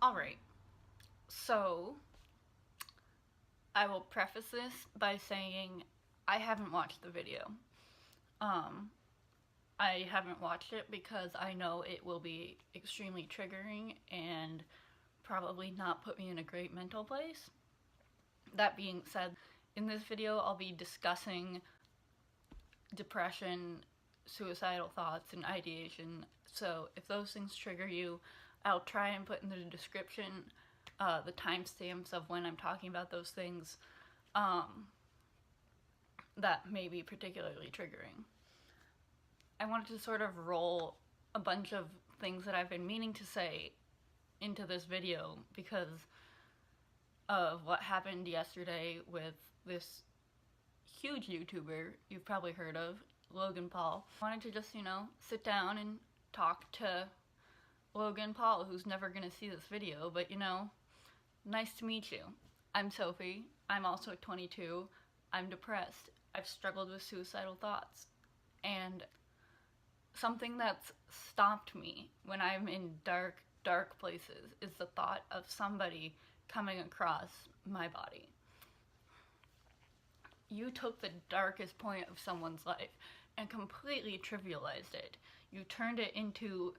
Alright, so I will preface this by saying I haven't watched the video. Um, I haven't watched it because I know it will be extremely triggering and probably not put me in a great mental place. That being said, in this video I'll be discussing depression, suicidal thoughts, and ideation. So if those things trigger you, I'll try and put in the description the timestamps of when I'm talking about those things that may be particularly triggering. I wanted to sort of roll a bunch of things that I've been meaning to say into this video because of what happened yesterday with this huge YouTuber you've probably heard of, Logan Paul. I wanted to just, sit down and talk to Logan Paul, who's never gonna see this video, but nice to meet you. I'm Sophie. I'm also 22. I'm depressed. I've struggled with suicidal thoughts. And something that's stopped me when I'm in dark, dark places is the thought of somebody coming across my body. You took the darkest point of someone's life and completely trivialized it. You turned it into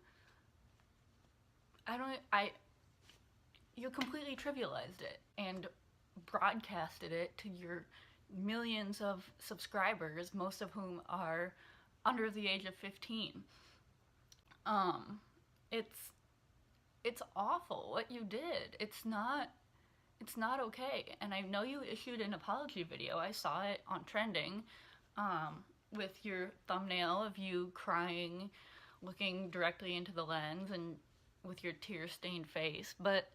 you completely trivialized it and broadcasted it to your millions of subscribers, most of whom are under the age of 15. It's awful what you did. It's not okay. And I know you issued an apology video. I saw it on trending, with your thumbnail of you crying, looking directly into the lens, and with your tear-stained face, but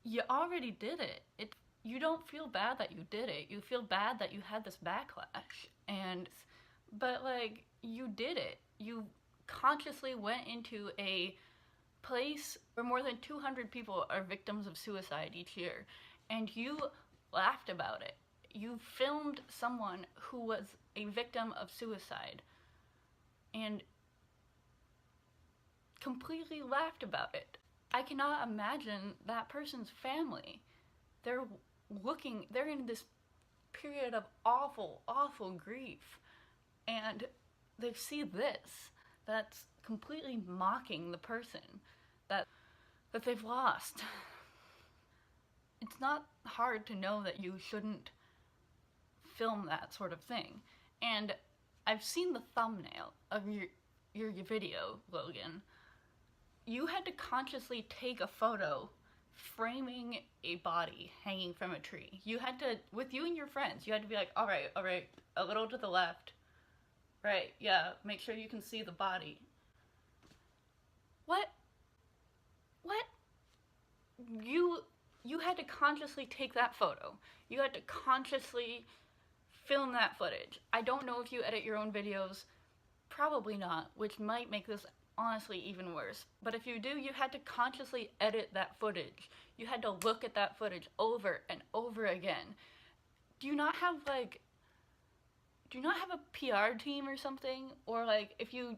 you already did it. You don't feel bad that you did it. You feel bad that you had this backlash, but you did it. You consciously went into a place where more than 200 people are victims of suicide each year, and you laughed about it. You filmed someone who was a victim of suicide and completely laughed about it. I cannot imagine that person's family. They're in this period of awful, awful grief, and they see this that's completely mocking the person that they've lost. It's not hard to know that you shouldn't film that sort of thing. And I've seen the thumbnail of your video, Logan. You had to consciously take a photo framing a body hanging from a tree. You had to, with you and your friends, you had to be like, all right, a little to the left. Right, yeah, make sure you can see the body. What? You had to consciously take that photo. You had to consciously film that footage. I don't know if you edit your own videos. Probably not, which might make this honestly even worse. But if you do, you had to consciously edit that footage. You had to look at that footage over and over again. Do you not have a PR team or something? Or if you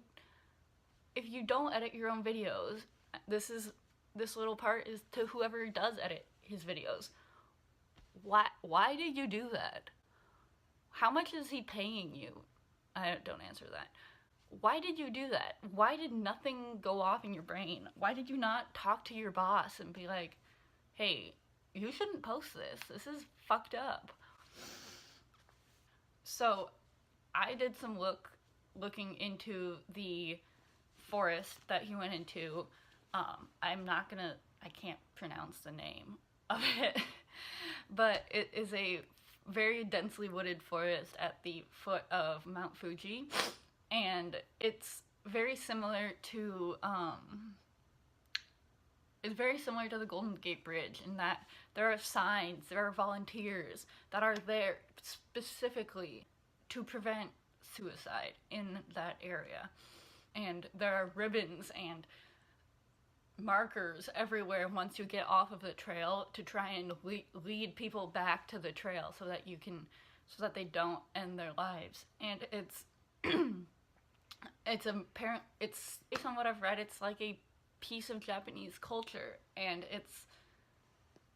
don't edit your own videos, this little part is to whoever does edit his videos. Why did you do that? How much is he paying you? Don't answer that. Why did you do that? Why did nothing go off in your brain? Why did you not talk to your boss and be like, hey, you shouldn't post this. This is fucked up. So I did some looking into the forest that he went into. I can't pronounce the name of it, but it is a very densely wooded forest at the foot of Mount Fuji, and it's very similar to the Golden Gate Bridge in that there are signs, there are volunteers that are there specifically to prevent suicide in that area, and there are ribbons and markers everywhere once you get off of the trail to try and lead people back to the trail so that they don't end their lives. And it's based on what I've read, it's like a piece of Japanese culture, and it's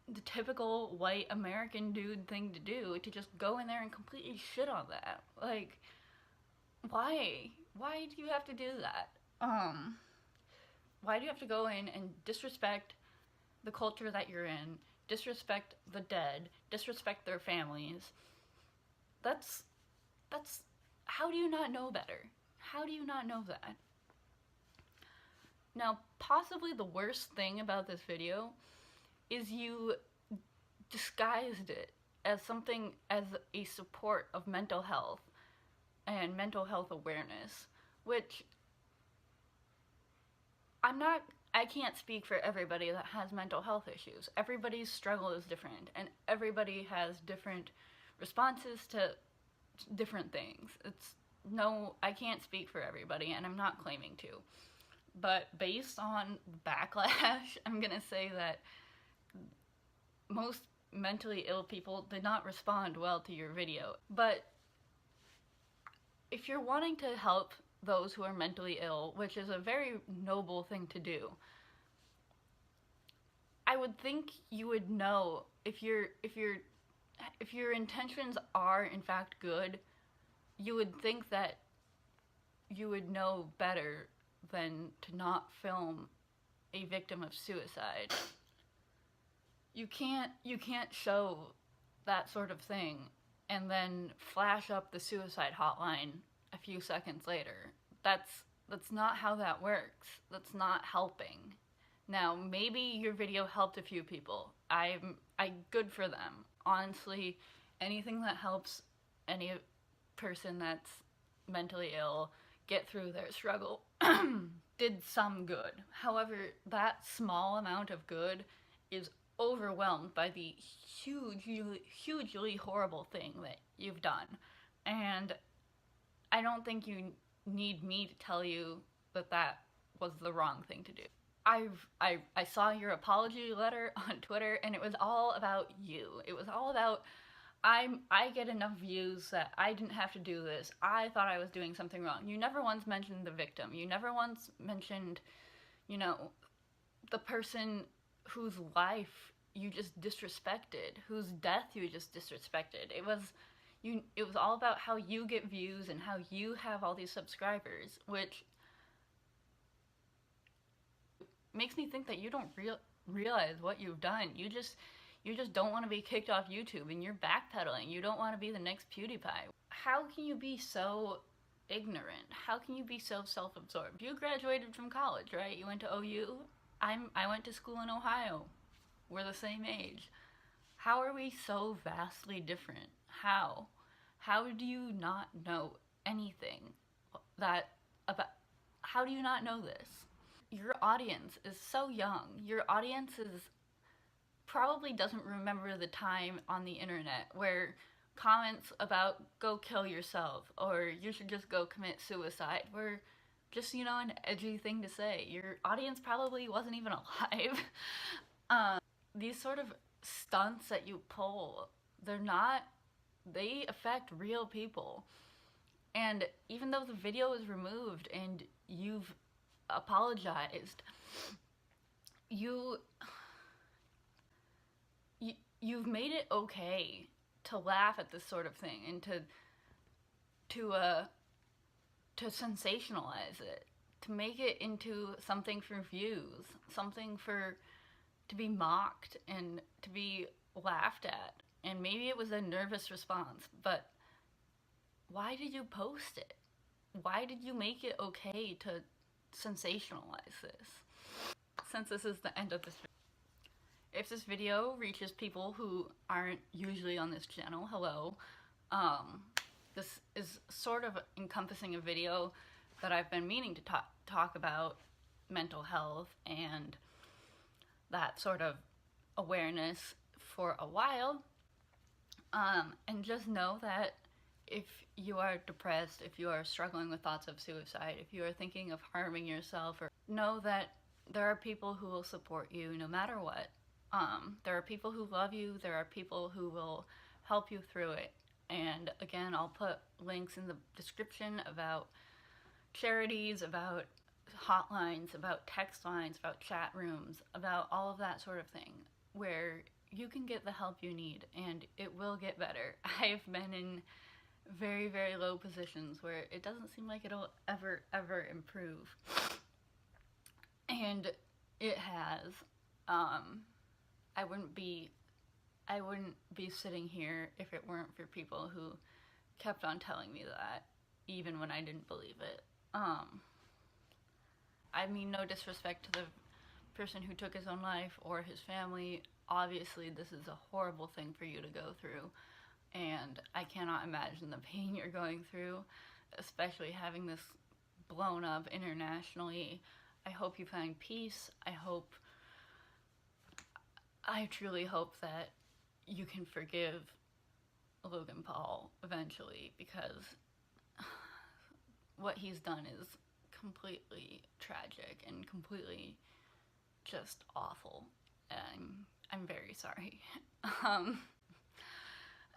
the typical white American dude thing to do, to just go in there and completely shit on that. Like, why? Why do you have to do that? Why do you have to go in and disrespect the culture that you're in, disrespect the dead, disrespect their families? That's how do you not know better? How do you not know that? Now, possibly the worst thing about this video is you disguised it as something, as a support of mental health and mental health awareness, which I can't speak for everybody that has mental health issues. Everybody's struggle is different, and everybody has different responses to different things. I can't speak for everybody, and I'm not claiming to. But based on backlash, I'm gonna say that most mentally ill people did not respond well to your video. But if you're wanting to help those who are mentally ill, which is a very noble thing to do, I would think you would know, if your intentions are in fact good, you would think that you would know better than to not film a victim of suicide. You can't show that sort of thing and then flash up the suicide hotline a few seconds later. That's not how that works. That's not helping. Now, maybe your video helped a few people. I good for them. Honestly, anything that helps any person that's mentally ill get through their struggle did some good. However, that small amount of good is overwhelmed by the hugely horrible thing that you've done. And I don't think you need me to tell you that that was the wrong thing to do. I saw your apology letter on Twitter, and it was all about you. It was all about, I get enough views that I didn't have to do this. I thought I was doing something wrong. You never once mentioned the victim. You never once mentioned, the person whose life you just disrespected, whose death you just disrespected. It was all about how you get views and how you have all these subscribers, which makes me think that you don't realize what you've done. You just don't want to be kicked off YouTube, and you're backpedaling. You don't want to be the next PewDiePie. How can you be so ignorant? How can you be so self-absorbed? You graduated from college, right? You went to OU. I went to school in Ohio. We're the same age. How are we so vastly different? How do you not know anything how do you not know this? Your audience is so young. Your audience probably doesn't remember the time on the internet where comments about go kill yourself or you should just go commit suicide were just, an edgy thing to say. Your audience probably wasn't even alive. These sort of stunts that you pull, they affect real people. And even though the video is removed and you've apologized, you've made it okay to laugh at this sort of thing and to sensationalize it, to make it into something for views, something to be mocked and to be laughed at. And maybe it was a nervous response, but why did you post it? Why did you make it okay to sensationalize this? Since this is the end of this video, if this video reaches people who aren't usually on this channel, hello. This is sort of encompassing a video that I've been meaning to talk about mental health and that sort of awareness for a while. And just know that if you are depressed, if you are struggling with thoughts of suicide, if you are thinking of harming yourself, or know that there are people who will support you no matter what. There are people who love you, there are people who will help you through it. And again, I'll put links in the description about charities, about hotlines, about text lines, about chat rooms, about all of that sort of thing, where you can get the help you need and it will get better. I've been in very, very low positions where it doesn't seem like it'll ever improve. And it has. I wouldn't be sitting here if it weren't for people who kept on telling me that, even when I didn't believe it. I mean no disrespect to the person who took his own life or his family. Obviously, this is a horrible thing for you to go through, and I cannot imagine the pain you're going through, especially having this blown up internationally. I hope you find peace. I truly hope that you can forgive Logan Paul eventually, because what he's done is completely tragic and completely just awful, and I'm very sorry.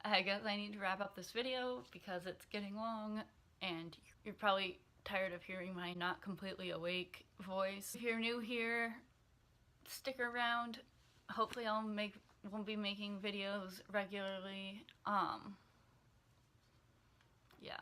I guess I need to wrap up this video because it's getting long and you're probably tired of hearing my not completely awake voice. If you're new here, stick around. Hopefully we'll be making videos regularly. Yeah.